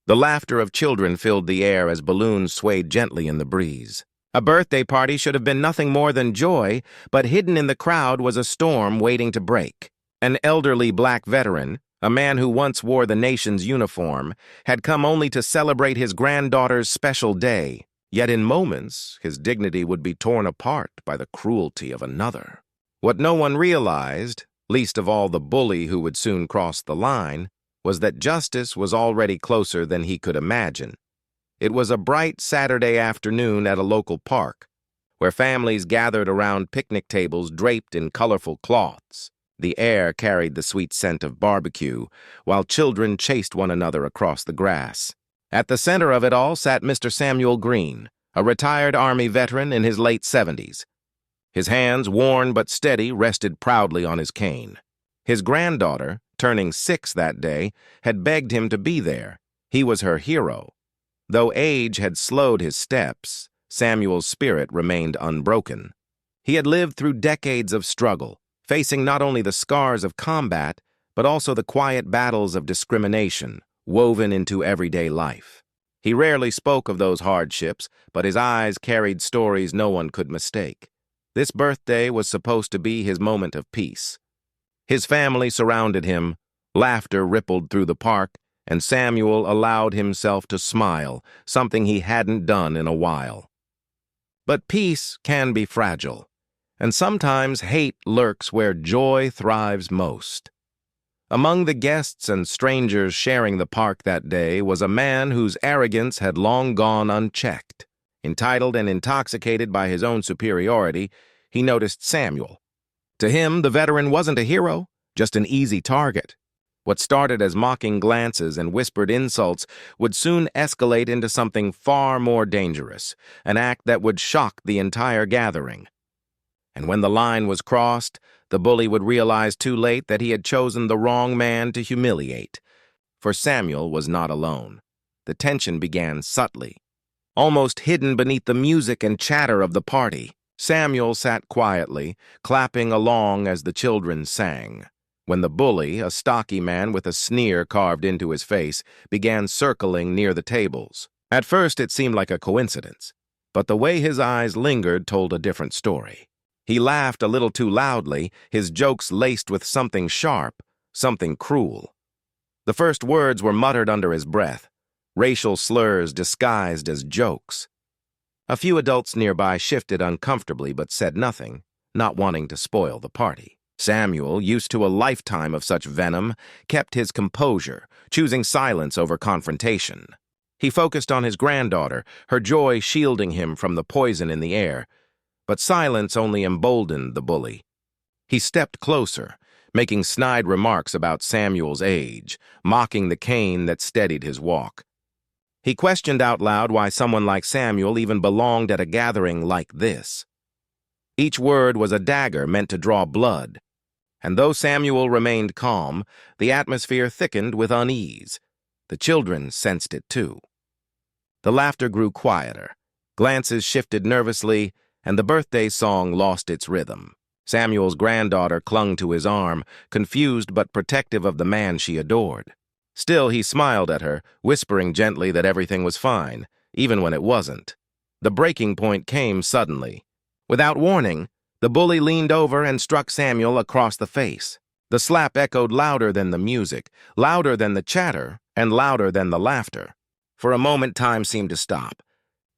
The laughter of children filled the air as balloons swayed gently in the breeze. A birthday party should have been nothing more than joy, but hidden in the crowd was a storm waiting to break. An elderly black veteran, a man who once wore the nation's uniform, had come only to celebrate his granddaughter's special day. Yet in moments, his dignity would be torn apart by the cruelty of another. What no one realized, least of all the bully who would soon cross the line, was that justice was already closer than he could imagine. It was a bright Saturday afternoon at a local park, where families gathered around picnic tables draped in colorful cloths. The air carried the sweet scent of barbecue, while children chased one another across the grass. At the center of it all sat Mr. Samuel Green, a retired Army veteran in his late 70s. His hands, worn but steady, rested proudly on his cane. His granddaughter, turning 6 that day, had begged him to be there. He was her hero. Though age had slowed his steps, Samuel's spirit remained unbroken. He had lived through decades of struggle, facing not only the scars of combat, but also the quiet battles of discrimination, woven into everyday life. He rarely spoke of those hardships, but his eyes carried stories no one could mistake. This birthday was supposed to be his moment of peace. His family surrounded him, laughter rippled through the park, and Samuel allowed himself to smile, something he hadn't done in a while. But peace can be fragile, and sometimes hate lurks where joy thrives most. Among the guests and strangers sharing the park that day was a man whose arrogance had long gone unchecked. Entitled and intoxicated by his own superiority, he noticed Samuel. To him, the veteran wasn't a hero, just an easy target. What started as mocking glances and whispered insults would soon escalate into something far more dangerous, an act that would shock the entire gathering. And when the line was crossed, the bully would realize too late that he had chosen the wrong man to humiliate. For Samuel was not alone. The tension began subtly, almost hidden beneath the music and chatter of the party. Samuel sat quietly, clapping along as the children sang, when the bully, a stocky man with a sneer carved into his face, began circling near the tables. At first it seemed like a coincidence, but the way his eyes lingered told a different story. He laughed a little too loudly, his jokes laced with something sharp, something cruel. The first words were muttered under his breath, racial slurs disguised as jokes. A few adults nearby shifted uncomfortably but said nothing, not wanting to spoil the party. Samuel, used to a lifetime of such venom, kept his composure, choosing silence over confrontation. He focused on his granddaughter, her joy shielding him from the poison in the air. But silence only emboldened the bully. He stepped closer, making snide remarks about Samuel's age, mocking the cane that steadied his walk. He questioned out loud why someone like Samuel even belonged at a gathering like this. Each word was a dagger meant to draw blood. And though Samuel remained calm, the atmosphere thickened with unease. The children sensed it too. The laughter grew quieter, glances shifted nervously, and the birthday song lost its rhythm. Samuel's granddaughter clung to his arm, confused but protective of the man she adored. Still, he smiled at her, whispering gently that everything was fine, even when it wasn't. The breaking point came suddenly. Without warning, the bully leaned over and struck Samuel across the face. The slap echoed louder than the music, louder than the chatter, and louder than the laughter. For a moment, time seemed to stop.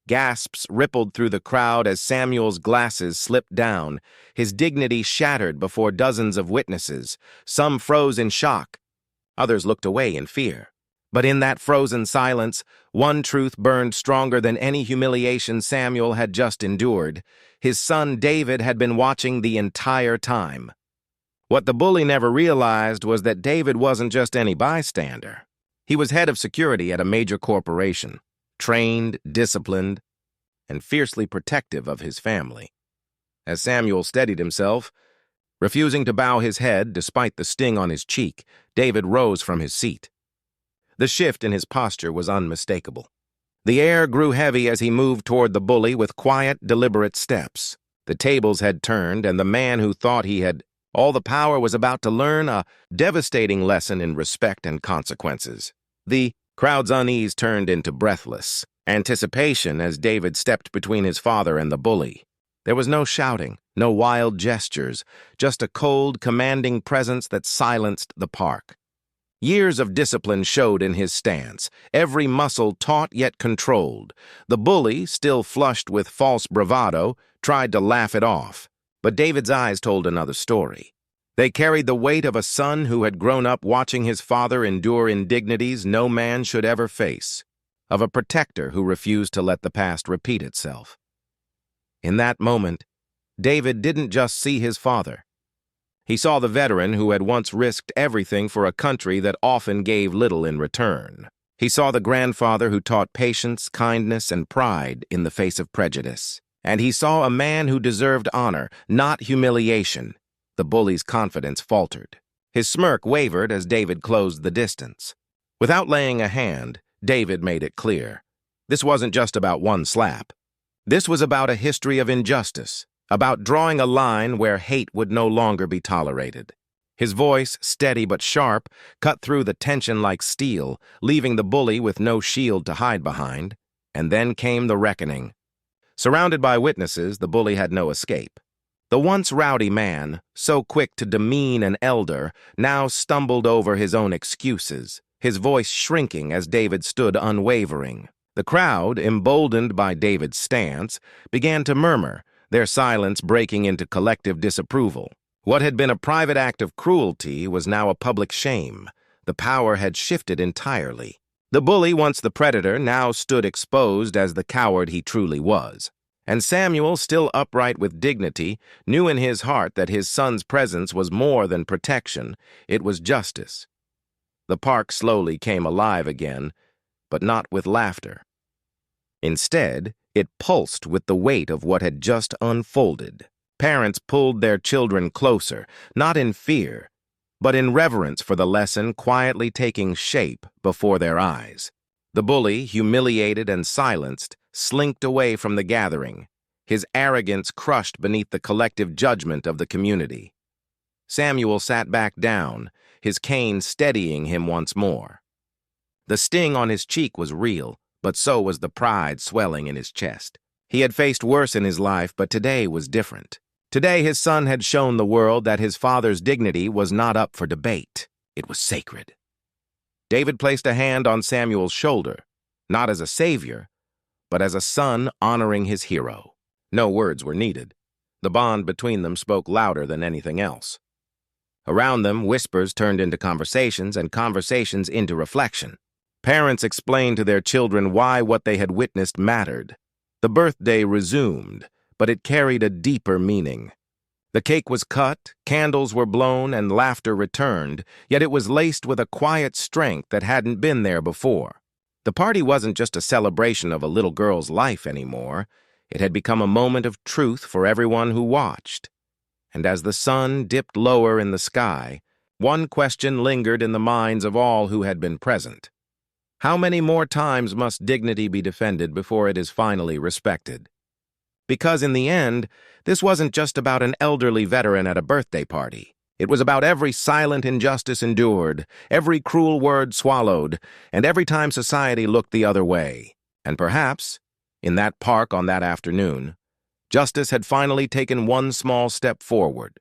Gasps rippled through the crowd as Samuel's glasses slipped down, his dignity shattered before dozens of witnesses. Some froze in shock. Others looked away in fear. But in that frozen silence, one truth burned stronger than any humiliation Samuel had just endured. His son David had been watching the entire time. What the bully never realized was that David wasn't just any bystander. He was head of security at a major corporation, trained, disciplined, and fiercely protective of his family. As Samuel steadied himself, refusing to bow his head despite the sting on his cheek, David rose from his seat. The shift in his posture was unmistakable. The air grew heavy as he moved toward the bully with quiet, deliberate steps. The tables had turned, and the man who thought he had all the power was about to learn a devastating lesson in respect and consequences. The Crowd's unease turned into breathless anticipation as David stepped between his father and the bully. There was no shouting, no wild gestures, just a cold, commanding presence that silenced the park. Years of discipline showed in his stance, every muscle taut yet controlled. The bully, still flushed with false bravado, tried to laugh it off. But David's eyes told another story. They carried the weight of a son who had grown up watching his father endure indignities no man should ever face, of a protector who refused to let the past repeat itself. In that moment, David didn't just see his father. He saw the veteran who had once risked everything for a country that often gave little in return. He saw the grandfather who taught patience, kindness, and pride in the face of prejudice. And he saw a man who deserved honor, not humiliation. The bully's confidence faltered. His smirk wavered as David closed the distance. Without laying a hand, David made it clear. This wasn't just about one slap. This was about a history of injustice, about drawing a line where hate would no longer be tolerated. His voice, steady but sharp, cut through the tension like steel, leaving the bully with no shield to hide behind. And then came the reckoning. Surrounded by witnesses, the bully had no escape. The once rowdy man, so quick to demean an elder, now stumbled over his own excuses, his voice shrinking as David stood unwavering. The crowd, emboldened by David's stance, began to murmur, their silence breaking into collective disapproval. What had been a private act of cruelty was now a public shame. The power had shifted entirely. The bully, once the predator, now stood exposed as the coward he truly was. And Samuel, still upright with dignity, knew in his heart that his son's presence was more than protection. It was justice. The park slowly came alive again, but not with laughter. Instead, it pulsed with the weight of what had just unfolded. Parents pulled their children closer, not in fear, but in reverence for the lesson quietly taking shape before their eyes. The bully, humiliated and silenced, slinked away from the gathering, his arrogance crushed beneath the collective judgment of the community. Samuel sat back down, his cane steadying him once more. The sting on his cheek was real, but so was the pride swelling in his chest. He had faced worse in his life, but today was different. Today his son had shown the world that his father's dignity was not up for debate. It was sacred. David placed a hand on Samuel's shoulder, not as a savior, but as a son honoring his hero. No words were needed. The bond between them spoke louder than anything else. Around them, whispers turned into conversations and conversations into reflection. Parents explained to their children why what they had witnessed mattered. The birthday resumed, but it carried a deeper meaning. The cake was cut, candles were blown, and laughter returned, yet it was laced with a quiet strength that hadn't been there before. The party wasn't just a celebration of a little girl's life anymore. It had become a moment of truth for everyone who watched. And as the sun dipped lower in the sky, one question lingered in the minds of all who had been present. How many more times must dignity be defended before it is finally respected? Because in the end, this wasn't just about an elderly veteran at a birthday party. It was about every silent injustice endured, every cruel word swallowed, and every time society looked the other way. And perhaps, in that park on that afternoon, justice had finally taken one small step forward.